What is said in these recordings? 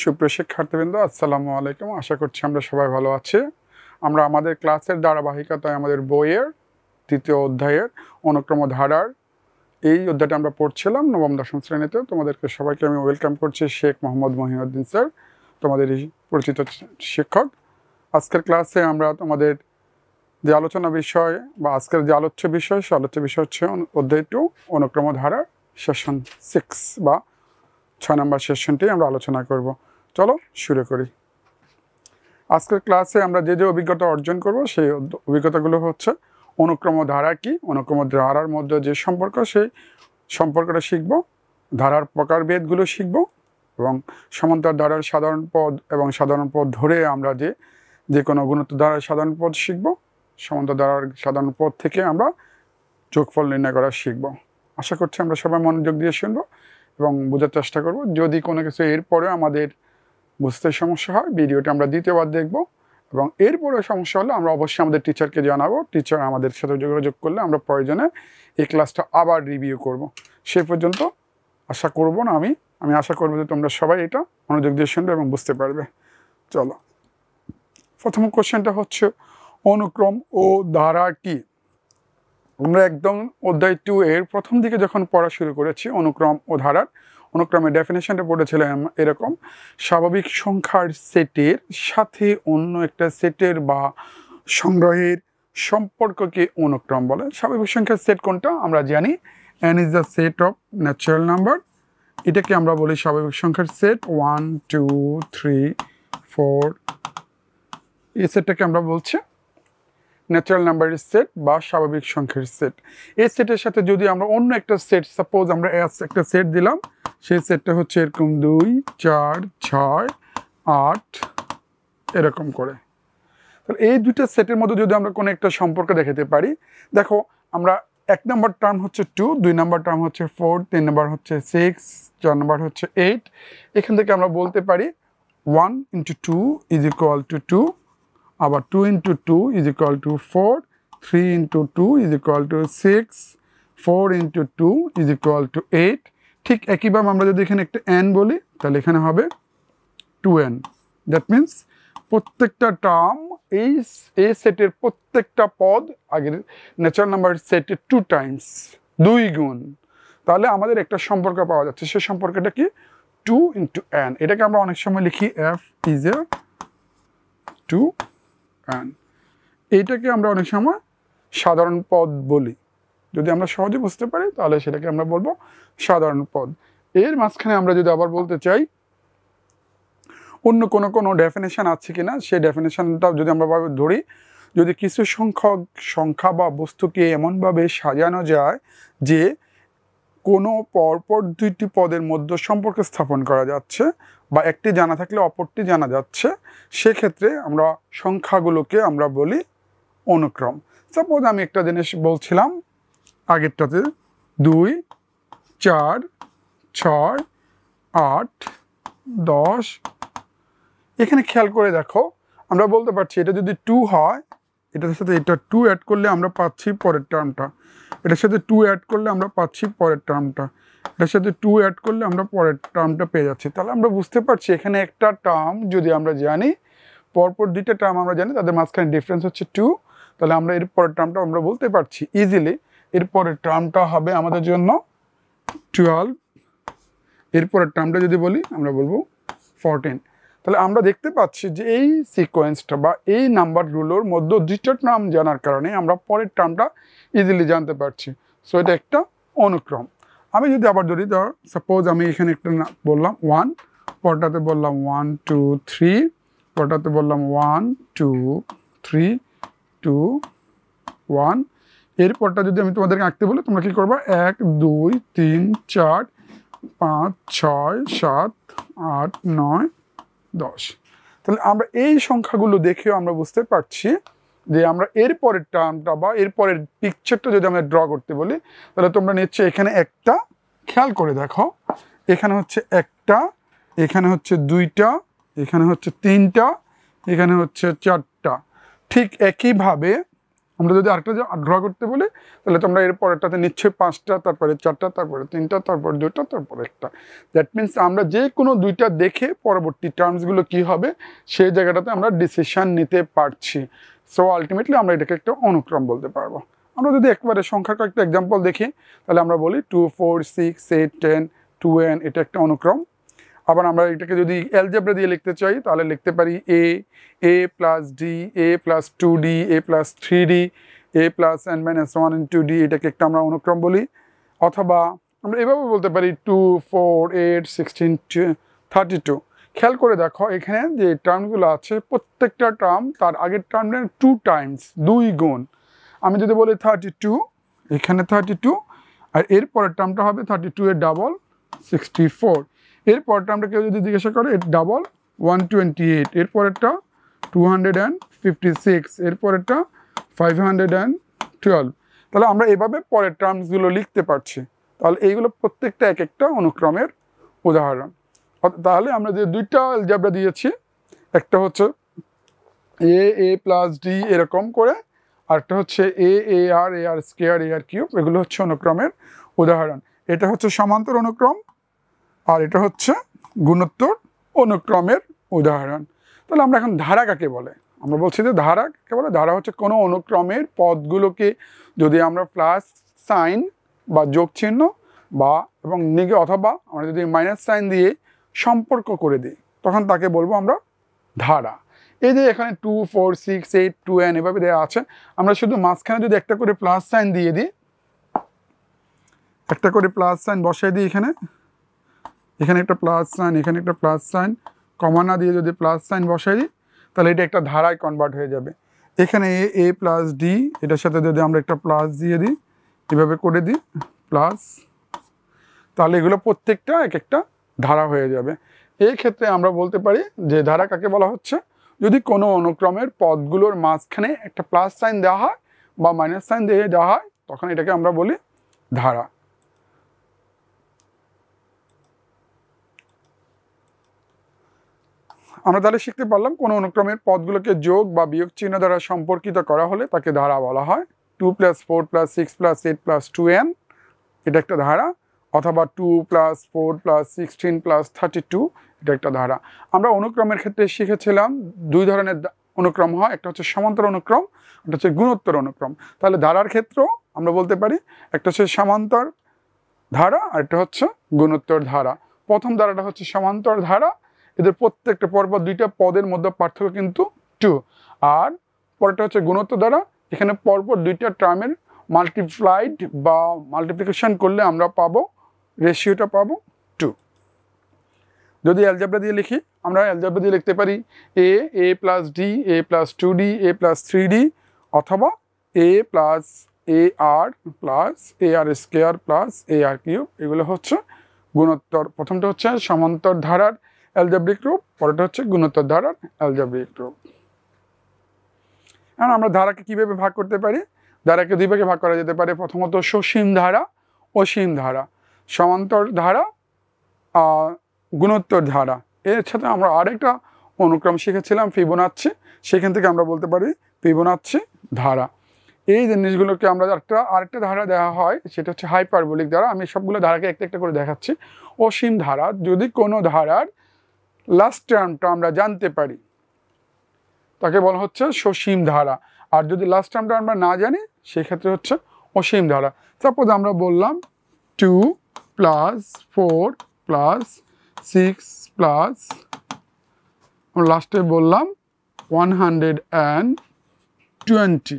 সুপ্রিয় শিক্ষার্থীবৃন্দ, আসসালামু আলাইকুম। আশা করছি আমরা সবাই ভালো আছি। আমরা আমাদের ক্লাসের ধারাবাহিকতায় আমাদের বইয়ের 3য় অধ্যায়ের অনুক্রম ধারার এই অধ্যায়টা আমরা পড়ছিলাম নবম দশম শ্রেণীতে। তোমাদেরকে সবাইকে আমি ওয়েলকাম করছি। শেখ মোহাম্মদ মহিউদ্দিন স্যার, তোমাদের এই পরিচিত শিক্ষক। আজকের ক্লাসে আমরা তোমাদের যে আলোচনা বিষয় বা আজকের যে আলোচ্য বিষয়, সে আলোচ্য বিষয় হচ্ছে অধ্যায় 2 অনুক্রম ধারার সেশন 6 বা 6 নম্বর সেশনটি আমরা আলোচনা করব। চলো শুরু করি। আজকের ক্লাসে আমরা যে অভিজ্ঞতা অর্জন করব সেই অভিজ্ঞতাগুলো হচ্ছে অনুক্রম ধারা কি, অনুক্রম ধারার মধ্যে যে সম্পর্ক, সেই সম্পর্কটা শিখব, ধারার প্রকারভেদগুলো শিখব এবং সমান্তর ধারার সাধারণ পদ এবং সাধারণ পদ ধরে আমরা যে কোনো গুণোত্তর ধারার সাধারণ পদ শিখব, সমান্তর ধারার সাধারণ পদ থেকে আমরা যোগফল নির্ণয় করা শিখব। আশা করছি আমরা সবাই মনোযোগ দিয়ে শুনব এবং বোঝার চেষ্টা করব। যদি কোনো কিছু এরপরে আমাদের বুঝতে সমস্যা হয়, ভিডিওটা আমরা দ্বিতীয়বার দেখব এবং এরপরে সমস্যা হলে আমরা অবশ্যই আমাদের টিচারকে জানাবো। টিচার আমাদের সাথে যোগাযোগ করলে আমরা প্রয়োজনে এই ক্লাসটা আবার রিভিউ করব। সে পর্যন্ত আশা করব না আমি আশা করব যে তোমরা সবাই এটা মনোযোগ দিয়ে শুনবে এবং বুঝতে পারবে। চলো, প্রথম কোশ্চেনটা হচ্ছে অনুক্রম ও ধারা কি। আমরা একদম অধ্যায় 2 এর প্রথম দিকে যখন পড়া শুরু করেছি অনুক্রম ও ধারার, অনুক্রমের ডেফিনেশনটা পড়েছিলাম এরকম: স্বাভাবিক সংখ্যার সেটের সাথে অন্য একটা সেটের বা সংগ্রহের সম্পর্ককে অনুক্রম বলে। স্বাভাবিক সংখ্যার সেট কোনটা আমরা জানি, n is the set of natural number. এটাকে আমরা বলি স্বাভাবিক সংখ্যার সেট। 1 2 3 4 এই সেটটাকে আমরা বলছি ন্যাচারাল নাম্বারের সেট বা স্বাভাবিক সংখ্যার সেট। এই সেটের সাথে যদি আমরা অন্য একটা সেট, সাপোজ আমরা একটা সেট দিলাম, সেই সেটটা হচ্ছে এরকম 2 4 6 8 এরকম করে। তাহলে এই দুইটা সেটের মধ্যে যদি আমরা কোনো একটা সম্পর্ক দেখাতে পারি, দেখো আমরা 1 নম্বর টার্ম হচ্ছে 2, 2 নম্বর টার্ম হচ্ছে 4, 3 নম্বর হচ্ছে 6, 4 নম্বর হচ্ছে 8। এখান থেকে আমরা বলতে পারি 1 × 2 = 2, আবার 2 × 2 = 4, 3 × 2 = 6, 4 × 2 = 8। ঠিক একইভাবে আমরা যদি এখানে একটা n বলি, তাহলে এখানে হবে 2n। দ্যাট মিন্স প্রত্যেকটা টার্ম এই সেটের প্রত্যেকটা পদ আগের ন্যাচারাল নাম্বার সেটের 2 টাইমস, 2 গুণ। তাহলে আমাদের একটা সম্পর্ক পাওয়া যাচ্ছে। সেই সম্পর্কটা কি? 2 × n। এটাকে আমরা অনেক সময় লিখি f is a 2n। এইটাকে আমরা অনেক সময় সাধারণ পদ বলি। যদি আমরা সহজে বুঝতে পারি তাহলে সেটাকে আমরা বলবো সাধারণ পদ। এর মাঝখানে আমরা যদি আবার বলতে চাই অন্য কোনো ডেফিনেশন আছে কিনা, সেই ডেফিনেশনটা যদি আমরা ধরি, যদি কিছু সংখ্যা বা বস্তুকে এমনভাবে সাজানো যায় যে কোনো পরপর 2টি পদের মধ্যে সম্পর্ক স্থাপন করা যাচ্ছে বা একটি জানা থাকলে অপরটি জানা যাচ্ছে, সেক্ষেত্রে আমরা সংখ্যাগুলোকে আমরা বলি অনুক্রম। সাপোজ আমি একটা জিনিস বলছিলাম আগেরটাতে 2 4 6 8 10। এখানে খেয়াল করে দেখো, আমরা বলতে পারছি এটা যদি 2 হয়, এটার সাথে এটা 2 অ্যাড করলে আমরা পাচ্ছি পরের টার্মটা, এটার সাথে 2 অ্যাড করলে আমরা পাচ্ছি পরের টার্মটা, এটার সাথে 2 অ্যাড করলে আমরা পরের টার্মটা পেয়ে যাচ্ছি। তাহলে আমরা বুঝতে পারছি এখানে একটা টার্ম যদি আমরা জানি, পরপর 2টা টার্ম আমরা জানি, তাদের মাঝখানে ডিফারেন্স হচ্ছে 2, তাহলে আমরা এর পরের টার্মটা আমরা বলতে পারছি ইজিলি। এর পরের টার্মটা হবে আমাদের জন্য 12। এর পরের টার্মটা যদি বলি আমরা বলবো 14। তাহলে আমরা দেখতে পাচ্ছি যে এই সিকোয়েন্সটা বা এই নাম্বারগুলোর মধ্যে 2টা টার্ম জানার কারণে আমরা পরের টার্মটা ইজিলি জানতে পারছি। সো এটা একটা অনুক্রম। আমি যদি আবার ধরি, সাপোজ আমি এখানে একটা বললাম 1, পরটাতে বললাম 1 2 3, পরটাতে বললাম 1 2 3 2 1। এর পরটা যদি আমি তোমাদেরকে আঁকতে বলি, তোমরা কি করবা? 1 2 3 4 5 6 7 8 9 10। তাহলে আমরা এই সংখ্যাগুলো দেখেও আমরা বুঝতে পারছি যে আমরা এর পরের টার্মটা বা এর পরের পিকচারটা যদি আমরা ড্র করতে বলি, তাহলে তোমরা নিশ্চয়ই এখানে একটা খেয়াল করে দেখো, এখানে হচ্ছে একটা, এখানে হচ্ছে 2টা, এখানে হচ্ছে 3টা, এখানে হচ্ছে 4টা। ঠিক একইভাবে আমরা যদি আরেকটা ড্র করতে বলি তাহলে তোমরা এর পরেরটাতে নিশ্চয়ই 5টা, তারপরে 4টা, তারপরে 3টা, তারপর 2টা, তারপর 1টা। দ্যাট মিনস আমরা যে কোনো 2টা দেখে পরবর্তী টার্মসগুলো কি হবে সেই জায়গাটাতে আমরা ডিসিশন নিতে পারছি। সো আলটিমেটলি আমরা এটাকে একটা অনুক্রম বলতে পারবো। আমরা যদি একবারে সংখ্যার কয়েকটা এক্সাম্পল দেখি তাহলে আমরা বলি 2, 4, 6, 8, 10, 2n, এটা একটা অনুক্রম। আবার আমরা এটাকে যদি অ্যালজেব্রা দিয়ে লিখতে চাই তাহলে লিখতে পারি a plus D, a plus 2d, a plus 3d, a plus n-1 into d, এটাকে একটা আমরা অনুক্রম বলি। অথবা আমরা এভাবে বলতে পারি 2, 4, 8, 16, 32। খেয়াল করে দেখো এখানে যে টার্মগুলো আছে প্রত্যেকটা টার্ম তার আগের টার্মের 2 টাইমস, 2 গুণ। আমি যদি বলি 32, এখানে 32, আর এর পরের টার্মটা হবে 32 এর ডাবল 64, এর পরের টার্মটা কেউ যদি জিজ্ঞাসা করে এর ডাবল 128, এর পরেরটা 256, এর পরেরটা 512। তাহলে আমরা এভাবে পরের টার্মসগুলো লিখতে পারছি। তাহলে এইগুলো প্রত্যেকটা এক একটা অনুক্রমের উদাহরণ। তাহলে আমরা যে 2টা অ্যালজেব্রা দিয়েছি, একটা হচ্ছে a প্লাস ডি এরকম করে, আরেকটা হচ্ছে আর স্কোয়ার, আর কিউব, এগুলো হচ্ছে অনুক্রমের উদাহরণ। এটা হচ্ছে সমান্তর অনুক্রম আর এটা হচ্ছে গুণোত্তর অনুক্রমের উদাহরণ। তাহলে আমরা এখন ধারা কাকে বলে? আমরা বলছি যে ধারা কাকে বলে? ধারা হচ্ছে কোনো অনুক্রমের পদগুলোকে যদি আমরা প্লাস সাইন বা যোগ চিহ্ন বা এবং অথবা আমরা যদি মাইনাস সাইন দিয়ে সম্পর্ক করে দিই তখন তাকে বলবো আমরা ধারা। এই যে এখানে 2, 4, 6, 8, 2n এভাবে দেওয়া আছে, আমরা শুধু মাঝখানে যদি একটা করে প্লাস সাইন দিয়ে দিই, একটা করে প্লাস সাইন বসাই দিই, এখানে একটা প্লাস সাইন, এখানে একটা প্লাস সাইন, কমা না দিয়ে যদি প্লাস সাইন বসাই দিই তাহলে এটা একটা ধারায় কনভার্ট হয়ে যাবে। এখানে a প্লাস ডি, এটার সাথে যদি আমরা একটা প্লাস দিয়ে দিই, এভাবে করে দিই প্লাস, তাহলে এগুলো প্রত্যেকটা এক একটা ধারা হয়ে যাবে। এই ক্ষেত্রে আমরা বলতে পারি যে ধারা কাকে বলা হচ্ছে? যদি কোনো অনুক্রমের পদগুলোর মাঝখানে একটা প্লাস সাইন দেওয়া হয় বা মাইনাস সাইন দিয়ে দেওয়া হয় তখন এটাকে আমরা বলি ধারা। আমরা তাহলে শিখতে পারলাম কোনো অনুক্রমের পদগুলোকে যোগ বা বিয়োগ চিহ্ন দ্বারা সম্পর্কিত করা হলে তাকে ধারা বলা হয়। 2 + 4 + 6 + 8 + 2n, এটা একটা ধারা। অথবা 2 + 4 + 16 + 32, এটা একটা ধারা। আমরা অনুক্রমের ক্ষেত্রে শিখেছিলাম 2 ধরনের অনুক্রম হয়, একটা হচ্ছে সমান্তর অনুক্রম, একটা হচ্ছে গুণোত্তর অনুক্রম। তাহলে ধারার ক্ষেত্রেও আমরা বলতে পারি একটা হচ্ছে সমান্তর ধারা আর একটা হচ্ছে গুণোত্তর ধারা। প্রথম ধারাটা হচ্ছে সমান্তর ধারা, এদের প্রত্যেকটা পরপর 2টা পদের মধ্যে পার্থক্য কিন্তু 2। আর পরেরটা হচ্ছে গুণোত্তর ধারা, এখানে পরপর 2টা টার্মের মাল্টিপ্লাইড বা মাল্টিপ্লিকেশন করলে আমরা পাবো রেশিওটা পাবো 2। যদি অ্যালজেব্রা দিয়ে লিখি, আমরা অ্যালজেব্রা দিয়ে লিখতে পারি a plus D, a plus 2d, a plus 3d, অথবা a plus R plus R square plus R cube, এগুলো হচ্ছে গুণোত্তর। প্রথমটা হচ্ছে সমান্তর ধারার অ্যালজেব্রিক রূপ, পরেরটা হচ্ছে গুণোত্তর ধারার অ্যালজেব্রিক রূপ। এখন আমরা ধারাকে কিভাবে ভাগ করতে পারি? ধারাকে 2 ভাগে ভাগ করা যেতে পারে। প্রথমত সসীম ধারা, অসীম ধারা, সমান্তর ধারা, গুণোত্তর ধারা। এর সাথে আমরা আরেকটা অনুক্রম শিখেছিলাম ফিবোনাচ্ছি, সেখান থেকে আমরা বলতে পারি ফিবোনাচ্ছি ধারা। এই জিনিসগুলোকে আমরা আরেকটা ধারা দেওয়া হয়, সেটা হচ্ছে হাইপারবোলিক ধারা। আমি সবগুলো ধারাকে একটা একটা করে দেখাচ্ছি। অসীম ধারা, যদি কোনো ধারার লাস্ট টার্মটা আমরা জানতে পারি তাকে বলা হচ্ছে সসীম ধারা। আর যদি লাস্ট টার্মটা আমরা না জানি সেক্ষেত্রে হচ্ছে অসীম ধারা। সাপোজ আমরা বললাম 2 + 4 + 6 প্লাস আমরা লাস্টে বললাম 120,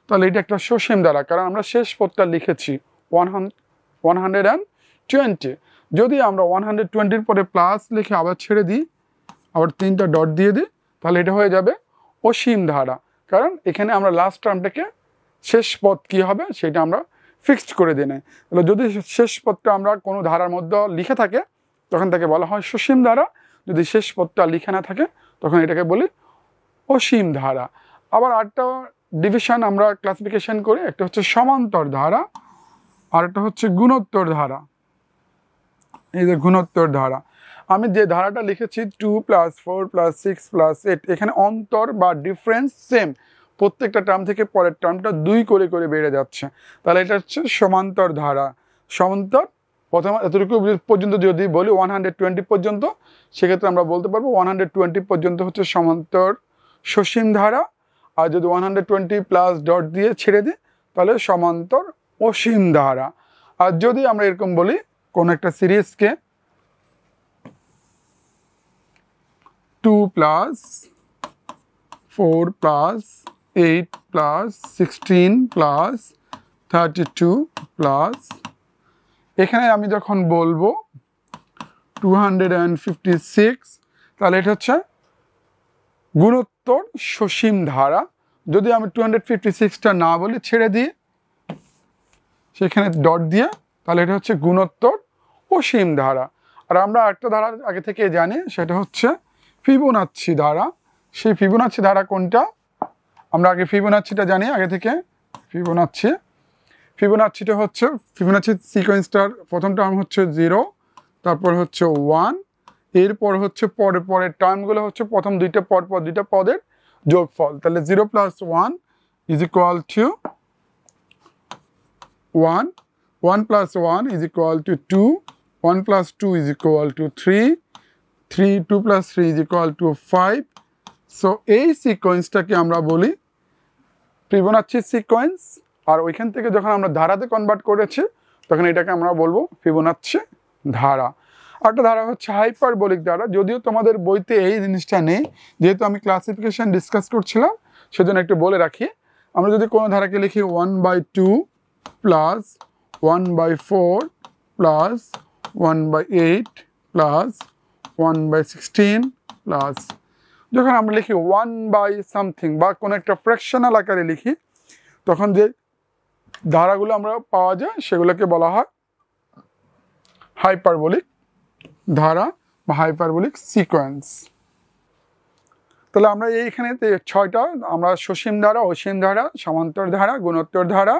তাহলে এটা একটা সসীম ধারা, কারণ আমরা শেষ পদটা লিখেছি 120। যদি আমরা 120-র পরে প্লাস লিখে আবার ছেড়ে দিই, আবার 3টা ডট দিয়ে দিই, তাহলে এটা হয়ে যাবে অসীম ধারা। কারণ এখানে আমরা লাস্ট টার্মটাকে শেষ পদ কী হবে সেটা আমরা ফিক্সড করে দিই নাই। তাহলে যদি শেষ পদটা আমরা কোনো ধারার মধ্যে লিখে থাকে তখন তাকে বলা হয় সসীম ধারা। যদি শেষ পদটা লিখে না থাকে তখন এটাকে বলি অসীম ধারা। আবার আরেকটা ডিভিশন আমরা ক্লাসিফিকেশন করি, একটা হচ্ছে সমান্তর ধারা আর একটা হচ্ছে গুণোত্তর ধারা। এই যে গুণোত্তর ধারা, আমি যে ধারাটা লিখেছি 2 + 4 + 6 + 8, এখানে অন্তর বা ডিফারেন্স সেম, প্রত্যেকটা টার্ম থেকে পরের টার্মটা 2 করে করে বেড়ে যাচ্ছে, তাহলে এটা হচ্ছে সমান্তর ধারা। সমান্তর প্রথমে এতটুকু পর্যন্ত যদি বলি 120 পর্যন্ত, সেক্ষেত্রে আমরা বলতে পারবো 120 পর্যন্ত হচ্ছে সমান্তর সসীম ধারা। আর যদি 120 প্লাস ডট দিয়ে ছেড়ে দিই তাহলে সমান্তর অসীম ধারা। আর যদি আমরা এরকম বলি কোন একটা সিরিজকে 2 plus 4 plus 8 plus 16 plus 32 plus, এখানে আমি যখন বলবো 256, তাহলে এটা হচ্ছে গুণোত্তর সসীম ধারা। যদি আমি 256টা না বলি, ছেড়ে দিয়ে সেখানে ডট দিয়ে, তাহলে এটা হচ্ছে গুণোত্তর অসীম ধারা। আর আমরা একটা ধারা আগে থেকে জানি, সেটা হচ্ছে ফিবোনাচ্ছি ধারা। সেই ফিবোনাচ্ছি ধারা কোনটা? আমরা আগে ফিবোনাচ্ছিটা জানি আগে থেকে। ফিবোনাচ্ছিটা হচ্ছে ফিবোনাচ্ছি সিকোয়েন্সটার প্রথম টার্ম হচ্ছে 0, তারপর হচ্ছে 1, এরপর হচ্ছে পরের টার্মগুলো হচ্ছে প্রথম দুইটা পদের যোগফল। তাহলে 0 + 1 = 1, 1 + 1 = 2, 1 + 2 = 3, 2 + 3 = 5। সো এই সিকোয়েন্সটাকে আমরা বলি ফিবোনাচ্ছি সিকোয়েন্স। আর ওইখান থেকে যখন আমরা ধারাতে কনভার্ট করেছি, তখন এটাকে আমরা বলবো ফিবোনাচ্ছি ধারা। আরেকটা ধারা হচ্ছে হাইপারবোলিক ধারা। যদিও তোমাদের বইতে এই জিনিসটা নেই, যেহেতু আমি ক্লাসিফিকেশন ডিসকাস করছিলাম, সেজন্য একটু বলে রাখি। আমরা যদি কোনো ধারাকে লিখি 1/2 প্লাস 1/4 প্লাস 1/8 প্লাস 1/16 প্লাস, যখন আমরা লিখি 1/something বা কোনো একটা ফ্র্যাকশনাল আকারে লিখি, তখন যে ধারাগুলো আমরা পাওয়া যায় সেগুলোকে বলা হয় হাইপারবোলিক ধারা বা হাইপারবোলিক সিকোয়েন্স। তাহলে আমরা এইখানে 6টা আমরা সসীম ধারা, অসীম ধারা, সমান্তর ধারা, গুণোত্তর ধারা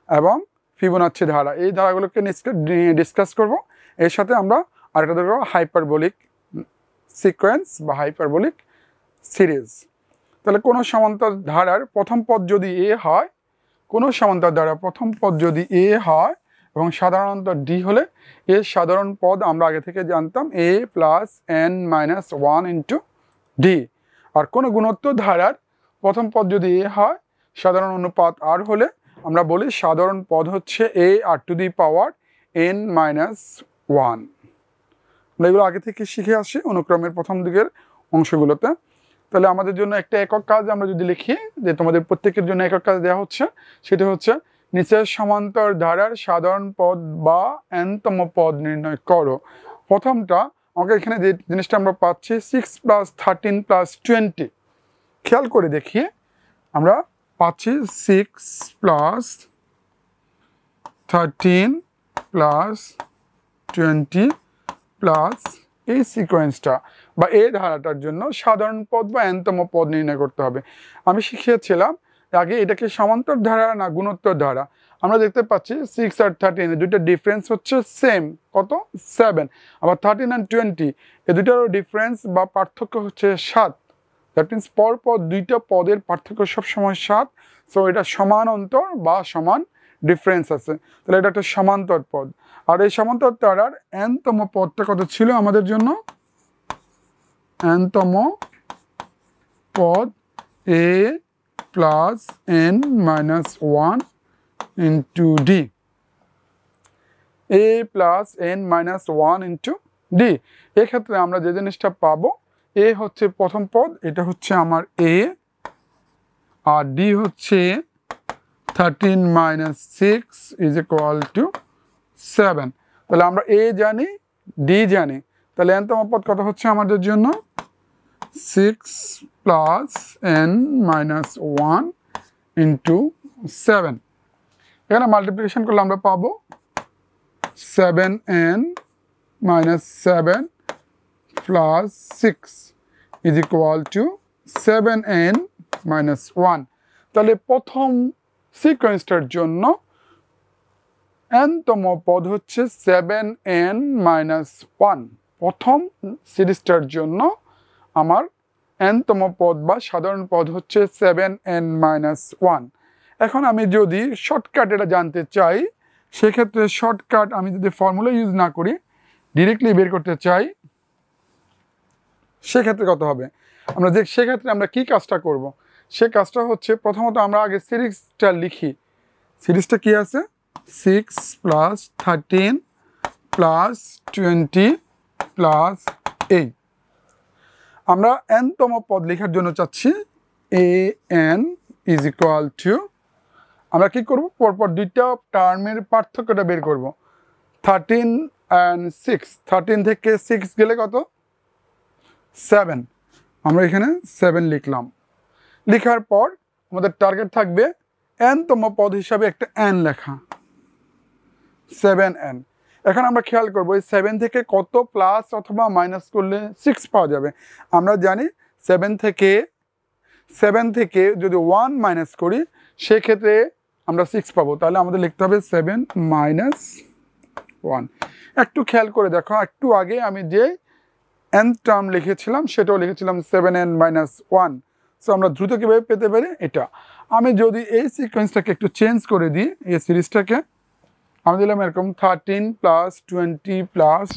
এবং ফিবোনাচ্ছি ধারা, এই ধারাগুলোকে ডিসকাস করব। এর সাথে আমরা আরেকটা দেখব হাইপারবোলিক সিকোয়েন্স বা হাইপারবোলিক সিরিজ। তাহলে কোনো সমান্তর ধারার প্রথম পদ যদি এ হয়, কোনো সমান্তর ধারার প্রথম পদ যদি এ হয় এবং সাধারণত ডি হলে, এর সাধারণ পদ আমরা আগে থেকে জানতাম a + n - 1 × d। আর কোনো গুণোত্তর ধারার প্রথম পদ যদি এ হয়, সাধারণ অনুপাত r হলে আমরা বলি সাধারণ পদ হচ্ছে a⁻n - 1। আমরা এগুলো আগে থেকে শিখে আসি অনুক্রমের প্রথম দিকের অংশগুলোতে। তাহলে আমাদের জন্য একটা একক কাজ আমরা যদি লিখি, যে তোমাদের প্রত্যেকের জন্য একক কাজ দেওয়া হচ্ছে, সেটা হচ্ছে নিচের সমান্তর ধারার সাধারণ পদ বা n তম পদ নির্ণয় করো। প্রথমটা আমাকে এখানে যে জিনিসটা আমরা পাচ্ছি 6 + 13 + 20, খেয়াল করে দেখি আমরা পাচ্ছি 6 + 13 + 20 প্লাস এই সিকোয়েন্সটা বা এই ধারাটার জন্য সাধারণ পদ বা n তম পদ নির্ণয় করতে হবে। আমি শিখিয়েছিলাম আগে এটাকে সমান্তর ধারা না গুণোত্তর ধারা। আমরা দেখতে পাচ্ছি 6 আর 13 এর দুইটা ডিফারেন্স হচ্ছে সেম, কত? 7। আবার 13 আর 20 এই দুইটারও ডিফারেন্স বা পার্থক্য হচ্ছে 7। দ্যাট মিনস পরপর দুইটা পদের পার্থক্য সবসময় 7। সো এটা সমান অন্তর বা সমান ডিফারেন্স আছে, তাহলে এটা একটা সমান্তর পদ। আর এই সমান্তর ধারার n তম পদটা কত ছিল আমাদের জন্য? n তম পদ a + n - 1 × d, a + n - 1 × d। এক্ষেত্রে আমরা যে জিনিসটা পাবো, a হচ্ছে প্রথম পদ, এটা হচ্ছে আমার a, আর d হচ্ছে 13 - 6 = 7। তাহলে আমরা a জানি, d জানি, তাহলে n তম পদ কত হচ্ছে আমাদের জন্য? 6 + n - 1 × 7। এখানে মাল্টিপ্লিকেশন করলে আমরা পাবো 7n - 7 + 6 = 7n - 1। তাহলে প্রথম সিকোয়েন্সটার জন্য n তম পদ হচ্ছে 7n - 1। প্রথম সিরিজটার জন্য আমার nতম পদ বা সাধারণ পদ হচ্ছে 7n-1। এখন আমি যদি শর্টকাট এটা জানতে চাই, সেক্ষেত্রে শর্টকাট আমি যদি ফর্মুলা ইউজ না করি, ডিরেক্টলি বের করতে চাই, সেক্ষেত্রে কত হবে? সেক্ষেত্রে আমরা কি কাজটা করব? সে কাজটা হচ্ছে প্রথমত আমরা আগে সিরিজটা লিখি। সিরিজটা কি আছে? 6 + 13 + 20 + 8। আমরা nতম পদ লেখার জন্য চাচ্ছি an = আমরা কি করব? পরপর দুইটা টার্মের পার্থক্যটা বের করব। 13 and 6, 13 থেকে 6 গেলে কত? 7। আমরা এখানে 7 লিখলাম। লেখার পর আমাদের টার্গেট থাকবে nতম পদ হিসাবে একটা n লেখা, 7n। এখন আমরা খেয়াল করবো এই 7 থেকে কত প্লাস অথবা মাইনাস করলে 6 পাওয়া যাবে। আমরা জানি 7 থেকে যদি 1 মাইনাস করি সেক্ষেত্রে আমরা 6 পাবো। তাহলে আমাদের লিখতে হবে 7 - 1। একটু খেয়াল করে দেখো, একটু আগে আমি যে n টার্ম লিখেছিলাম সেটাও লিখেছিলাম 7n-1। সো আমরা দ্রুত কীভাবে পেতে পারি? এটা আমি যদি এই সিকোয়েন্সটাকে একটু চেঞ্জ করে দিই, এই সিরিজটাকে আমি দিলাম এরকম 13 + 20 +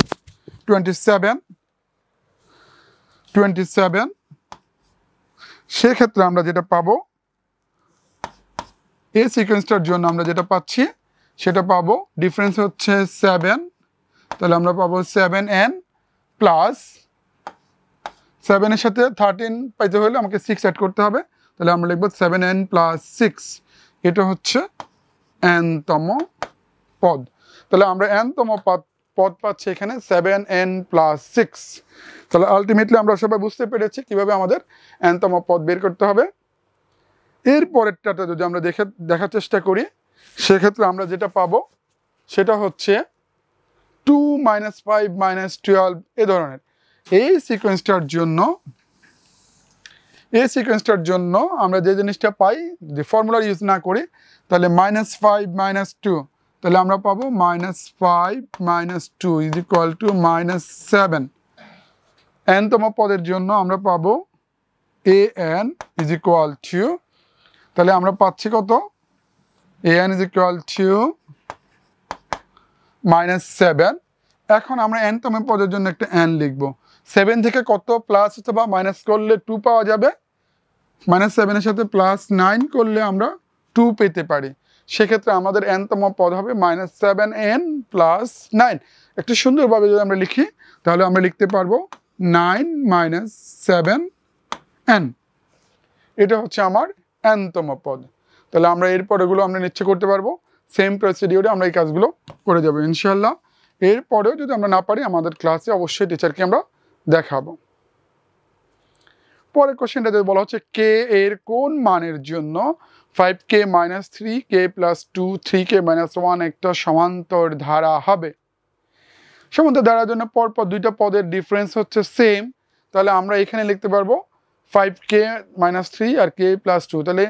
27। সেক্ষেত্রে আমরা যেটা পাবো, এই সিকোয়েন্সটার জন্য আমরা যেটা পাচ্ছি সেটা পাবো, ডিফারেন্স হচ্ছে 7। তাহলে আমরা পাবো 7n প্লাস 7 এর সাথে 13 পাইতে হলে আমাকে 6 অ্যাড করতে হবে। তাহলে আমরা লিখবো 7n + 6। এটা হচ্ছে nতম পদ। তাহলে আমরা nতম পদ পাচ্ছি এখানে 7n + 6। তাহলে আলটিমেটলি আমরা সবাই বুঝতে পেরেছি কিভাবে আমাদের nতম পদ বের করতে হবে। এর পরেরটাতে যদি আমরা দেখার চেষ্টা করি, সেক্ষেত্রে আমরা যেটা পাবো সেটা হচ্ছে 2 - 5 - 12 এ ধরনের। এই সিকোয়েন্সটার জন্য আমরা যে জিনিসটা পাই, যে ফর্মুলা ইউজ না করি, তাহলে -5 - 2, তাহলে আমরা পাবো -5 - 2 = -7। nতম পদের জন্য আমরা পাবো an = তাহলে আমরা পাচ্ছি কত? an = -7। এখন আমরা nতম পদের জন্য একটা n লিখবো। 7 থেকে কত প্লাস অথবা মাইনাস করলে 2 পাওয়া যাবে? -7 এর সাথে +9 করলে আমরা 2 পেতে পারি। সেক্ষেত্রে আমাদের nতম পদ হবে -7n + 9। একটু সুন্দরভাবে যদি আমরা লিখি তাহলে আমরা লিখতে পারবো 9 - 7n। এটা হচ্ছে আমার nতম পদ। তাহলে আমরা এরপর এগুলো আমরা নিশ্চয় করতে পারবো। সেম প্রসিডিওরে আমরা এই কাজগুলো করে যাবো ইনশাল্লাহ। এরপরেও যদি আমরা না পারি আমাদের ক্লাসে অবশ্যই টিচারকে আমরা দেখাবো। পরের কোশ্চেনটা যদি বলা হচ্ছে কে এর কোন মানের জন্য 5k - 3k + 2 3k - 1 একটা সমান্তর ধারা হবে? সমান্তর ধারার জন্য পরপর দুইটা পদের ডিফারেন্স হচ্ছে সেম। তাহলে আমরা এখানে লিখতে পারবো 5k - 3 আর k + 2। তাহলে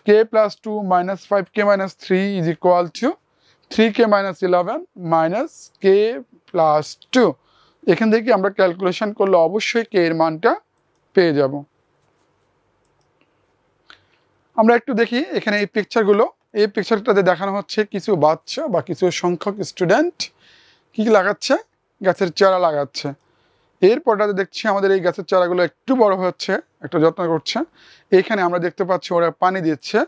k + 2 - 5k - 3 = 3k - 11 - k + 2। এখান থেকে আমরা ক্যালকুলেশন করলে অবশ্যই k এর মানটা পেয়ে যাব। আমরা একটু দেখি এখানে এই পিকচারগুলো। এই পিকচারটাতে দেখানো হচ্ছে কিছু বাচ্চা বা কিছু সংখ্যক স্টুডেন্ট কি লাগাচ্ছে? গাছের চারা লাগাচ্ছে। এরপরটাতে দেখছি আমাদের এই গাছের চারাগুলো একটু বড় হচ্ছে, একটু যত্ন করছে। এখানে আমরা দেখতে পাচ্ছি ওরা পানি দিচ্ছে,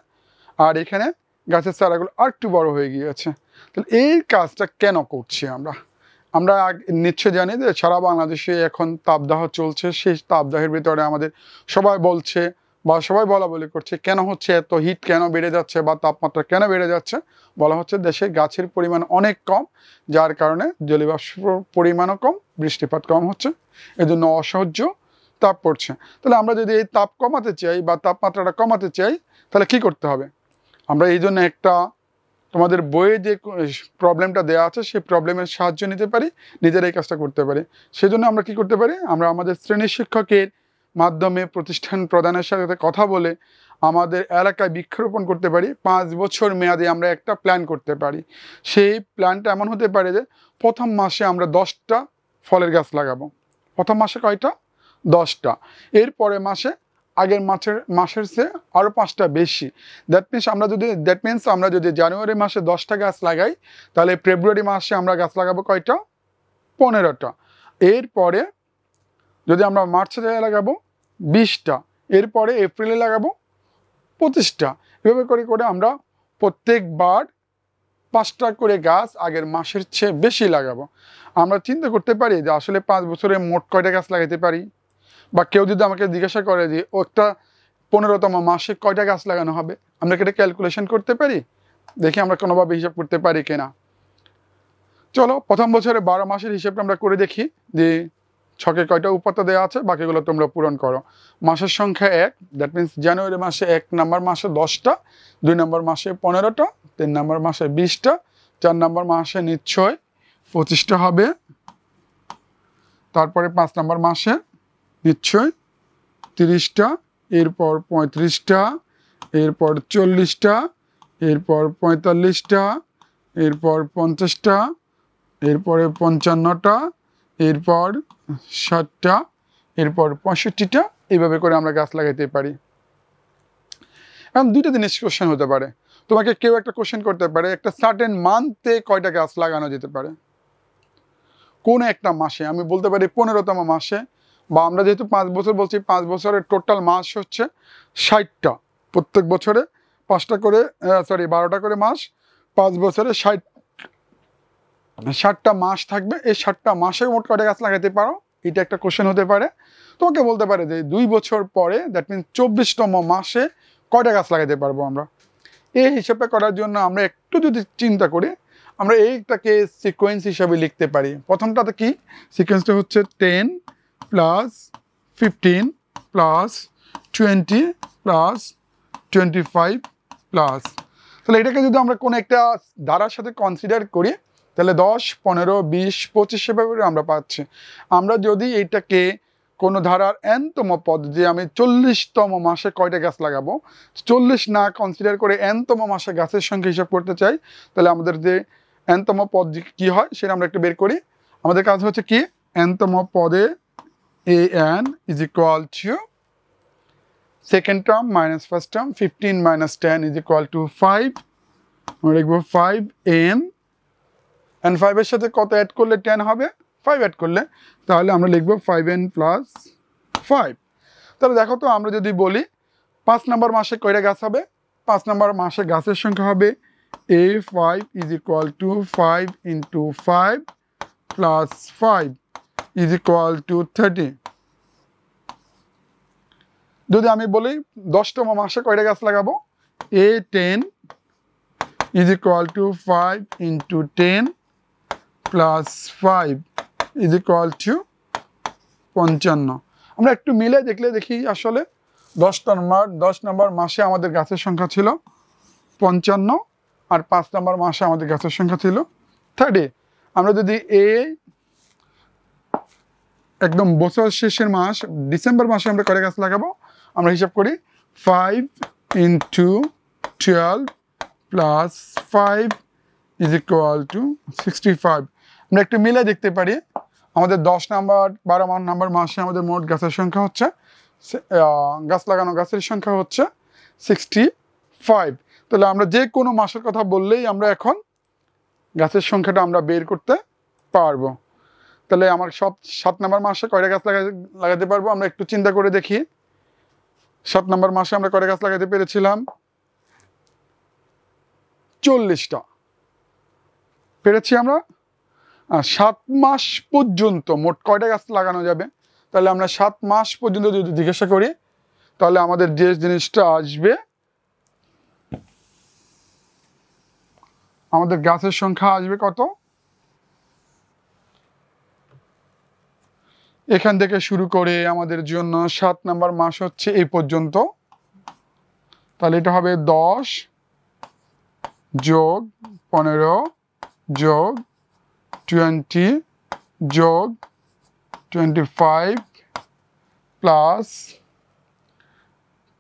আর এখানে গাছের চারাগুলো আর একটু বড় হয়ে গিয়েছে। তাহলে এই কাজটা কেন করছি আমরা নিশ্চয় জানি যে সারা বাংলাদেশে এখন তাপদাহ চলছে। সেই তাপদাহের ভিতরে আমাদের সবাই বলছে বা সবাই বলা বলি করছে কেন হচ্ছে, এত হিট কেন বেড়ে যাচ্ছে বা তাপমাত্রা কেন বেড়ে যাচ্ছে? বলা হচ্ছে দেশে গাছের পরিমাণ অনেক কম, যার কারণে জলীয়বাষ্পর পরিমাণও কম, বৃষ্টিপাত কম হচ্ছে, এজন্য অসহ্য তাপ পড়ছে। তাহলে আমরা যদি এই তাপ কমাতে চাই বা তাপমাত্রাটা কমাতে চাই তাহলে কি করতে হবে? আমরা এই জন্য একটা তোমাদের বইয়ে যে প্রবলেমটা দেওয়া আছে সেই প্রবলেমের সাহায্য নিতে পারি, নিজেরাই কাজটা করতে পারি। সেজন্য আমরা কি করতে পারি? আমরা আমাদের শ্রেণী শিক্ষকের মাধ্যমে প্রতিষ্ঠান প্রধানের সাথে কথা বলে আমাদের এলাকায় বৃক্ষরোপণ করতে পারি। 5 বছর মেয়াদে আমরা একটা প্ল্যান করতে পারি। সেই প্ল্যানটা এমন হতে পারে যে প্রথম মাসে আমরা 10টা ফলের গাছ লাগাবো। প্রথম মাসে কয়টা? 10টা। এরপরে মাসে আগের মাসের চেয়ে আরও 5টা বেশি। দ্যাট মিনস আমরা যদি জানুয়ারি মাসে 10টা গাছ লাগাই, তাহলে ফেব্রুয়ারি মাসে আমরা গাছ লাগাবো কয়টা? 15টা। এরপরে যদি আমরা মার্চে লাগাবো 20টা, এরপরে এপ্রিলে লাগাবো 25টা। এভাবে করে করে আমরা প্রত্যেকবার 5টা করে গাছ আগের মাসের চেয়ে বেশি লাগাবো। আমরা চিন্তা করতে পারি যে আসলে 5 বছরে মোট কয়টা গাছ লাগাতে পারি, বা কেউ যদি আমাকে জিজ্ঞাসা করে যে একটা 15তম মাসে কয়টা গাছ লাগানো হবে, আমরা কি এটা ক্যালকুলেশন করতে পারি? দেখি আমরা কোনোভাবে হিসাব করতে পারি কিনা। চলো প্রথম বছরে 12 মাসের হিসাবটা আমরা করে দেখি যে ছকে কয়টা উপাত্ত দেওয়া আছে, বাকিগুলো তোমরা পূরণ করো। মাসের সংখ্যা 1, দ্যাট মিনস জানুয়ারি মাসে 1 নম্বর মাসে 10টা, 2 নম্বর মাসে 15টা, 3 নম্বর মাসে 20টা, 4 নম্বর মাসে নিশ্চয় 25টা হবে, তারপরে 5 নম্বর মাসে নিশ্চয় 30টা, এরপর 35টা, এরপর 40টা, এরপর 45টা, এরপর 50টা, এরপরে 55টা, এরপর 60টা, এরপর 65টা। এইভাবে করে আমরা গাছ লাগাইতে পারি। এখন দুইটা জিনিস কোশ্চেন হতে পারে, তোমাকে কেউ একটা কোশ্চেন করতে পারে একটা সার্টেন মান্থে কয়টা গাছ লাগানো যেতে পারে। কোন একটা মাসে আমি বলতে পারি 15তম মাসে, বা আমরা যেহেতু 5 বছর বলছি, 5 বছরের টোটাল মাস হচ্ছে 60টা। প্রত্যেক বছরে 5টা করে 12টা করে মাস, 5 বছরে 60টা মাস থাকবে। এই 60টা মাসে মোট কয়টা গাছ লাগাতে পারো, এটা একটা কোশ্চেন হতে পারে। তোমাকে বলতে পারে যে 2 বছর পরে, দ্যাট মিনস 24তম মাসে কয়টা গাছ লাগাতে পারবো আমরা। এই হিসাবটা করার জন্য আমরা একটু যদি চিন্তা করি, আমরা এইটাকে সিকোয়েন্স হিসাবে লিখতে পারি। প্রথমটাতে কি সিকোয়েন্সটা হচ্ছে 10 প্লাস 15 প্লাস 20 প্লাস 25 প্লাস, তাহলে এটাকে যদি আমরা কোনো একটা ধারার সাথে কনসিডার করি, তাহলে 10, 15, 20, 25 সেভাবে আমরা পাচ্ছি। আমরা যদি এইটাকে কোনো ধারার nতম পদ, যে আমি 40তম মাসে কয়টা গাছ লাগাবো, 40 না কনসিডার করে nতম মাসে গাছের সংখ্যা হিসাব করতে চাই, তাহলে আমাদের যে nতম পদ কি হয় সেটা আমরা একটু বের করি। আমাদের কাজ হচ্ছে কি, nতম পদে an is equal to second term minus first term, 15 minus 10 is equal to 5. আমরা লিখবো 5n, and 5 এর সাথে কত অ্যাড করলে 10 হবে, 5 অ্যাড করলে, তাহলে আমরা লিখবো 5n plus 5। তাহলে দেখো তো, আমরা যদি বলি 5 নম্বর মাসে কয়টা গাছ হবে, 5 নম্বর মাসে গাছের সংখ্যা হবে a5 is equal to 5 into 5 plus 5 is equal to 30। যদি আমি বলি 10তম মাসে কয়টা গাছ লাগাবো, a10 is equal to 5 into 10 plus 5 is equal to 55। আমরা একটু মিলে দেখলে দেখি আসলে 10 নম্বর মাসে আমাদের গাছের সংখ্যা ছিল 55, আর 5 নম্বর মাসে আমাদের গাছের সংখ্যা ছিল 30। আমরা যদি একদম বছর শেষের মাস ডিসেম্বর মাসে আমরা কয়টা গাছ লাগাবো, আমরা হিসাব করি 5 into 12 plus 5 is equal to 65। আমরা একটু মিলে দেখতে পারি, আমাদের 10 নম্বর 12 নম্বর মাসে আমাদের মোট গাছের সংখ্যা হচ্ছে, গাছ লাগানো গাছের সংখ্যা হচ্ছে 65। তাহলে আমরা যে কোনো মাসের কথা বললেই আমরা এখন গাছের সংখ্যাটা আমরা বের করতে পারবো। তাহলে আমার 7 নম্বর মাসে কয়টা গাছ লাগাতে পারবো, আমরা একটু চিন্তা করে দেখি। 7 নম্বর মাসে আমরা কয়টা গাছ লাগাতে পেরেছিলাম, 40টা পেরেছি আমরা। 7 মাস পর্যন্ত মোট কয়টা গাছ লাগানো যাবে, তাহলে আমরা 7 মাস পর্যন্ত যদি জিজ্ঞাসা করি, তাহলে আমাদের যে জিনিসটা আসবে, আমাদের গাছের সংখ্যা আসবে কত, এখান থেকে শুরু করে আমাদের জন্য 7 নম্বর মাস হচ্ছে এই পর্যন্ত। তাহলে এটা হবে 10 যোগ 15 যোগ 20 যোগ 25 প্লাস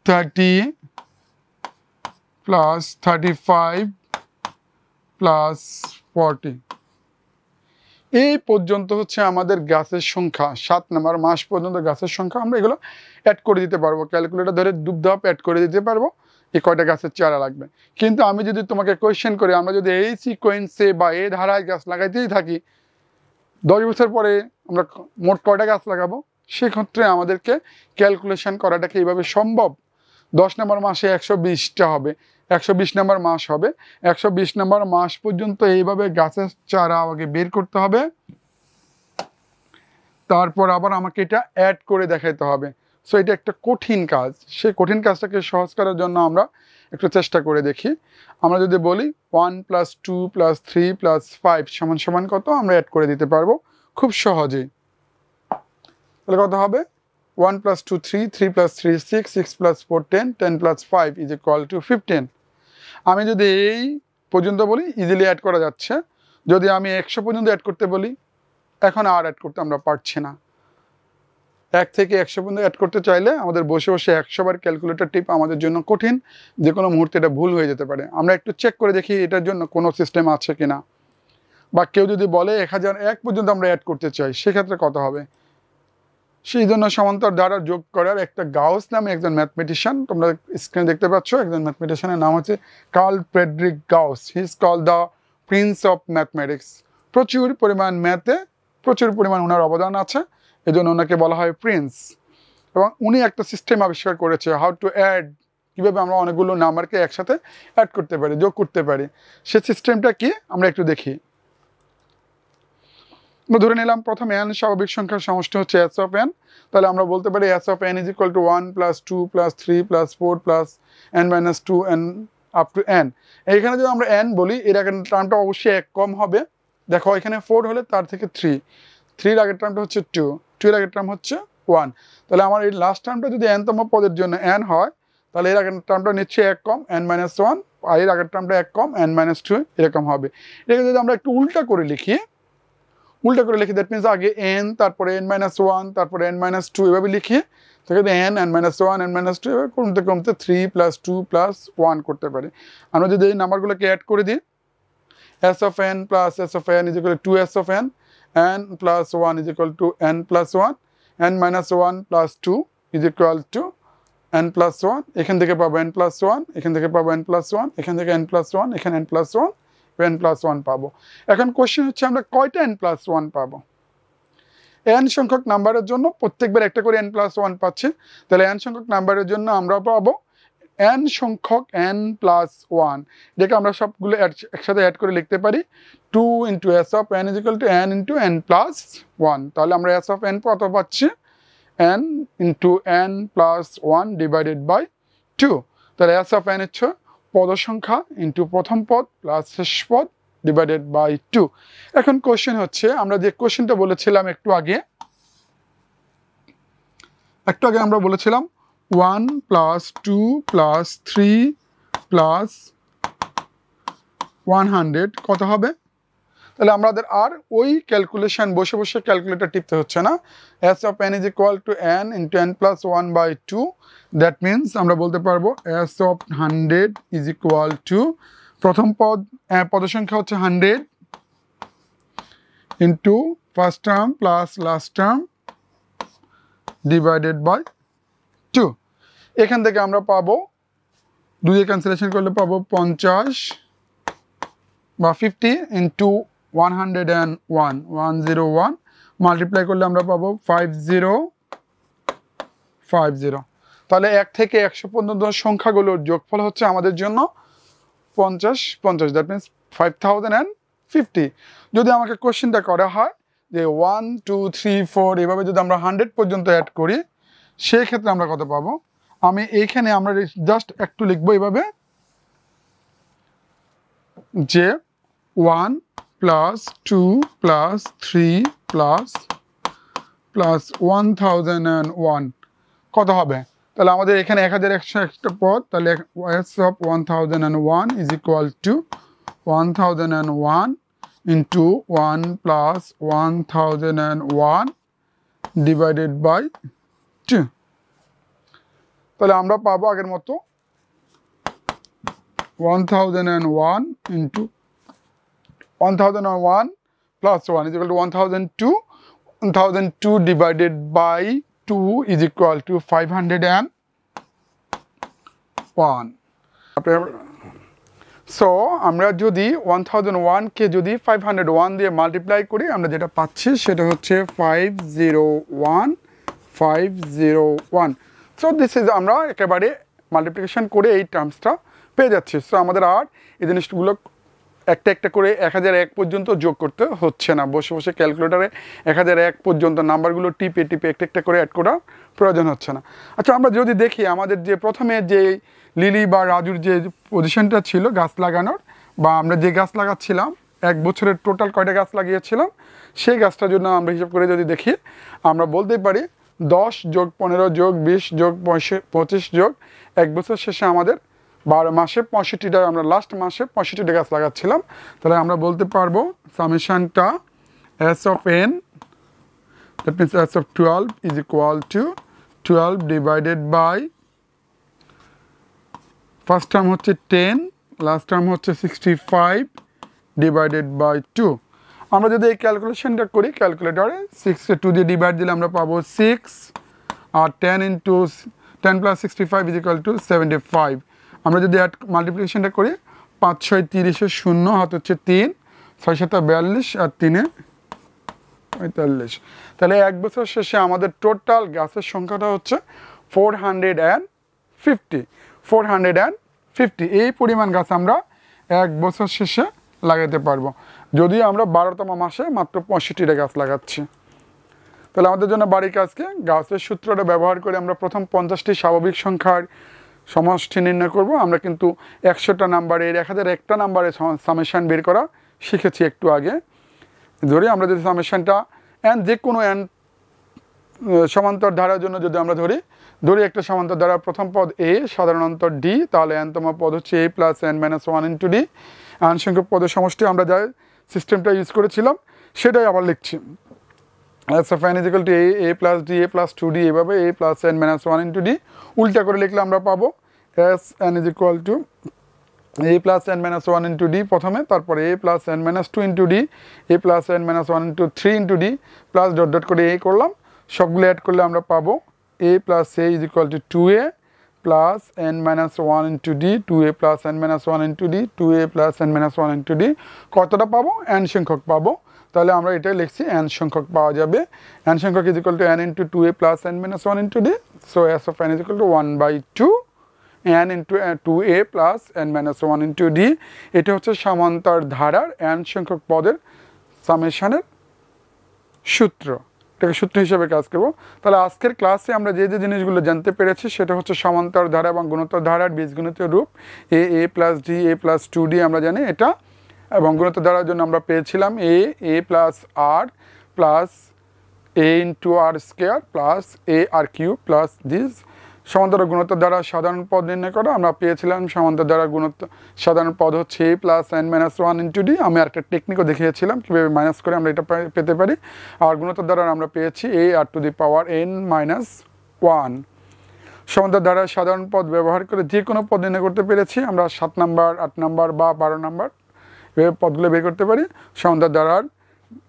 30 প্লাস 35 প্লাস 40। এই পর্যন্ত হচ্ছে আমাদের গাছের সংখ্যা, 7 নম্বর মাস পর্যন্ত গাছের সংখ্যা। আমরা এগুলো অ্যাড করে দিতে পারবো, ক্যালকুলেটর ধরে দুবধাপ অ্যাড করে দিতে পারবো এই কয়টা গাছের চারা লাগবে। কিন্তু আমি যদি তোমাকে কোয়েশ্চেন করি, আমরা যদি এই সিকোয়েন্সে বা এই ধারায় গাছ লাগাইতেই থাকি, 10 বছর পরে আমরা মোট কয়টা গাছ লাগাবো? সেক্ষেত্রে আমাদেরকে ক্যালকুলেশন করাটা কি এইভাবে সম্ভব? 10 নম্বর মাসে 120টা হবে, 120 নম্বর মাস হবে, 120 নম্বর মাস পর্যন্ত এইভাবে গাছের চারা আমাকে বের করতে হবে, তারপর আবার আমাকে এটা অ্যাড করে দেখাইতে হবে। সো এটা একটা কঠিন কাজ। সেই কঠিন কাজটাকে সহজ করার জন্য আমরা একটু চেষ্টা করে দেখি। আমরা যদি বলি 1 + 2 + 3 + 5 সমান কত, আমরা অ্যাড করে দিতে পারবো খুব সহজেই। তাহলে কত হবে? 1 + 2 3, 3 + 3 6, 6 + 4 10, 10 + 5 = 15। আমি যদি এই পর্যন্ত বলি, ইজিলি অ্যাড করা যাচ্ছে। যদি আমি 100 পর্যন্ত অ্যাড করতে বলি, এখন আর অ্যাড করতে আমরা পারছি না। 1 থেকে 100 পর্যন্ত অ্যাড করতে চাইলে আমাদের বসে বসে 100 বার ক্যালকুলেটর টিপ আমাদের জন্য কঠিন, যে কোনো মুহূর্তে এটা ভুল হয়ে যেতে পারে। আমরা একটু চেক করে দেখি এটার জন্য কোনো সিস্টেম আছে কিনা। বা কেউ যদি বলে 1001 পর্যন্ত আমরা অ্যাড করতে চাই, সেক্ষেত্রে কত হবে? সেই জন্য সমান্তর দ্বারা যোগ করার একটা গাউস নামে একজন ম্যাথমেটিশিয়ান, তোমরা স্ক্রিনে দেখতে পাচ্ছ, একজন ম্যাথমেটিশিয়ানের নাম হচ্ছে Carl Friedrich Gauss. He is called the prince of mathematics. প্রচুর পরিমাণ ম্যাথে প্রচুর পরিমাণ ওনার অবদান আছে, এজন্য ওনাকে বলা হয় প্রিন্স। এবং উনি একটা সিস্টেম আবিষ্কার করেছে, হাউ টু অ্যাড, কীভাবে আমরা অনেকগুলো নাম্বারকে একসাথে অ্যাড করতে পারি, যোগ করতে পারি। সে সিস্টেমটা কি আমরা একটু দেখি। আমরা ধরে নিলাম প্রথম n স্বাভাবিক সংখ্যার সমষ্টি হচ্ছে s of n। তাহলে আমরা বলতে পারি s of n = 1 + 2 + 3 + 4 + n - 2 n up to n। এইখানে যদি আমরা n বলি, এর আগের টার্মটা অবশ্যই 1 কম হবে। দেখো এখানে 4 হলে তার থেকে 3, 3 এর আগের টার্মটা হচ্ছে 2, 2 এর আগের টার্ম হচ্ছে 1। তাহলে আমার এই লাস্ট টার্মটা যদি n তম পদের জন্য n হয়, তাহলে এর আগের টার্মটা নিচ্ছে 1 কম n - 1, আর এর আগের টার্মটা 1 কম n - 2, এরকম হবে। এটাকে যদি আমরা একটু উল্টা করে লিখি, দ্যাট মিনস আগে n, তারপরে n - 1, তারপরে n - 2, এভাবে লিখি। সেক্ষেত্রে n, n - 1, n - 2, এভাবে কমতে কমতে 3 + 2 + 1 করতে পারি। আমরা যদি এই নাম্বারগুলোকে অ্যাড করে দিই, s of n + s of n = 2s of n, n + 1 = n + 1, n - 1 + 2 = n + 1, এখান থেকে পাবো n + 1, এখান থেকে পাবো n + 1, এখান থেকে n + 1, এখানে n + 1, n + 1 পাবো। এখন কোশ্চেন হচ্ছে আমরা কয়টা n + 1 পাবো? n সংখ্যক নাম্বারের জন্য প্রত্যেকবার একটা করে n + 1 পাচ্ছি। তাহলে n সংখ্যক নাম্বারের জন্য আমরা পাবো n সংখ্যক n + 1। এটাকে আমরা সবগুলো একসাথে অ্যাড করে লিখতে পারি 2 × s of n = n × n + 1। তাহলে আমরা s of n কত পাচ্ছি? n × n + 1 / 2। তাহলে s of n হচ্ছে পদ সংখ্যা ইন্টু প্রথম পদ প্লাস শেষ পদ / 2। এখন কোশ্চেন হচ্ছে, আমরা যে কোশ্চেনটা বলেছিলাম একটু আগে আমরা বলেছিলাম 1 + 2 + 3 + 100 কত হবে? তাহলে আমাদের আর ওই ক্যালকুলেশন বসে বসে ক্যালকুলেটর টিপতে হচ্ছে না। s of n = n × n + 1/2। That means আমরা বলতে পারবো s of 100 = প্রথম পদ সংখ্যা হচ্ছে 100 into first term plus last term / 2। এখান থেকে আমরা পাবো 2 দিয়ে ক্যান্সেলেশন করলে পাবো 50 বা 50 ইন্টু 101, 101 মাল্টিপ্লাই করলে আমরা পাবো 5050। তাহলে 1 থেকে 100 পর্যন্ত সংখ্যাগুলোর যোগফল হচ্ছে আমাদের জন্য 50 দ্যাট মিনস 5050। যদি আমাকে কোশ্চেনটা করা হয় যে 1 2 3 4 এভাবে যদি আমরা 100 পর্যন্ত অ্যাড করি, সেই ক্ষেত্রে আমরা কত পাবো? আমি এইখানে আমরা জাস্ট একটু লিখবো এভাবে যে 1 + 2 + 3 + 1001 কত হবে? তাহলে আমাদের এখানে 1100 একটা পদ, তাহলে s of 1001 = 1001 ইন্টু 1 + 1001 / 2। তাহলে আমরা পাবো আগের মতো 1001 into 1001 plus 1 is equal to 1002. 1002 divided by 2 is equal to 501. So আমরা যদি 1001কে যদি 501 দিয়ে মাল্টিপ্লাই করি আমরা যেটা পাচ্ছি সেটা হচ্ছে 501. সো দিস ইজ আমরা একেবারে মাল্টিপ্লিকেশন করে এই টার্মসটা পেয়ে যাচ্ছি। সো আমাদের আর এই জিনিসগুলো একটা একটা করে 1001 পর্যন্ত যোগ করতে হচ্ছে না, বসে বসে ক্যালকুলেটারে 1001 পর্যন্ত নাম্বারগুলো টিপে টিপে একটা একটা করে অ্যাড করার প্রয়োজন হচ্ছে না। আচ্ছা, আমরা যদি দেখি আমাদের যে প্রথমে যে লিলি বা রাজুর যে পজিশনটা ছিল গাছ লাগানোর, বা আমরা যে গাছ লাগাচ্ছিলাম 1 বছরের টোটাল কয়টা গাছ লাগিয়েছিলাম সেই গাছটার জন্য আমরা হিসাব করে যদি দেখি আমরা বলতেই পারি 10 যোগ 15 যোগ 20 যোগ 25 যোগ 1 বছর শেষে আমাদের 12 মাসে 65টা, আমরা লাস্ট মাসে 65টা গাছ লাগাচ্ছিলাম। তাহলে আমরা বলতে পারবো সামেশনটা s of n, that means s of 12 is equal to 12 divided by first term হচ্ছে 10, লাস্ট টার্ম হচ্ছে 65 ডিভাইডেড বাই 2। আমরা যদি এই ক্যালকুলেশনটা করি ক্যালকুলেটরে 6 2 দিয়ে ডিভাইড দিলে আমরা পাবো 6, আর 10 into 10 plus 65 is equal to 75। আমরা যদি মাল্টিপ্লিকেশনটা করি 5 6 30 0 হাত হচ্ছে 3, 6 7 42 আর 3 45। তাহলে 1 বছর শেষে আমাদের টোটাল গাছের সংখ্যাটা হচ্ছে 450। এই পরিমাণ গাছ আমরা 1 বছর শেষে লাগাতে পারবো, যদি আমরা 12তম মাসে মাত্র 65টা গাছ লাগাচ্ছি। তাহলে আমাদের জন্য বাড়ির কাজকে গাছের সূত্রটা ব্যবহার করে আমরা প্রথম 50টি স্বাভাবিক সংখ্যার সমষ্টি নির্ণয় করব। আমরা কিন্তু 100টা নাম্বারের 1001টা নাম্বারের সামেশন বের করা শিখেছি একটু আগে। ধরি আমরা যদি সামেশনটা যে কোনো সমান্তর ধারার জন্য যদি আমরা ধরি একটা সমান্তর ধারার প্রথম পদ a, সাধারণ অন্তর d, তাহলে nতম পদ হচ্ছে a plus n minus 1 into d। n সংখ্যক পদের সমষ্টি আমরা যা সিস্টেমটা ইউজ করেছিলাম সেটাই আবার লিখছি। s of n is equal to a plus d, a plus 2d, এভাবে a plus n minus 1 into d। উল্টা করে লিখলে আমরা পাবো s n is equal to a plus n minus 1 into d প্রথমে, তারপরে a plus n minus 2 into d, a plus n minus 1 into 3 into d, plus dot dot করে a করলাম, সবগুলো অ্যাড করলে আমরা পাবো a plus a is equal to 2a plus n minus 1 into d, 2a plus n minus 1 into d, 2a plus n minus 1 into d। কতটা পাবো? n সংখ্যক পাবো। তাহলে আমরা এটাই লিখছি n সংখ্যক পাওয়া যাবে। n সংখ্যক is equal to n into 2a plus n minus 1 into d, so s of n is equal to 1/2 n into 2a plus n minus 1 into d। এটা হচ্ছে সমান্তর ধারার n সংখ্যক পদের সামেশনের সূত্র, এটাকে সূত্র হিসেবে কাজ করব। তাহলে আজকের ক্লাসে আমরা যে যে জিনিসগুলো জানতে পেরেছি সেটা হচ্ছে সমান্তর ধারা এবং গুণোত্তর ধারার বীজগণিতীয় রূপ a plus d, a plus 2d আমরা জানি এটা, এবং গুণোত্তর ধারার জন্য আমরা পেয়েছিলাম a plus r plus a into r square plus a r cube plus this। সমান্তর গুণোত্তর দ্বারা সাধারণ পদ নির্ণয় করা আমরা পেয়েছিলাম সমান্তর দ্বারা গুণোত্তর সাধারণ পদ হচ্ছে a plus n minus 1 into d। আমি একটা টেকনিকও দেখিয়েছিলাম কীভাবে মাইনাস করে আমরা এটা পেতে পারি। আর গুণোত্তর দ্বারা আমরা পেয়েছি a r to the power n minus 1। সমান্তর দ্বারা সাধারণ পদ ব্যবহার করে যে কোনো পদ নির্ণয় করতে পেরেছি আমরা, 7 নাম্বার 8 নাম্বার বা 12 নাম্বার এভাবে পদগুলো বের করতে পারি। সমান্তর দ্বারার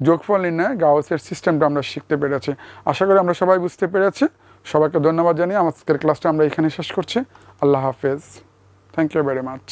যোগফল নির্ণয় গাউসের সিস্টেমটা আমরা শিখতে পেরেছি। আশা করি আমরা সবাই বুঝতে পেরেছি। সবাইকে ধন্যবাদ জানিয়ে আজকের ক্লাসটা আমরা এখানে শেষ করছি। আল্লাহ হাফেজ, থ্যাংক ইউ ভেরি মাচ।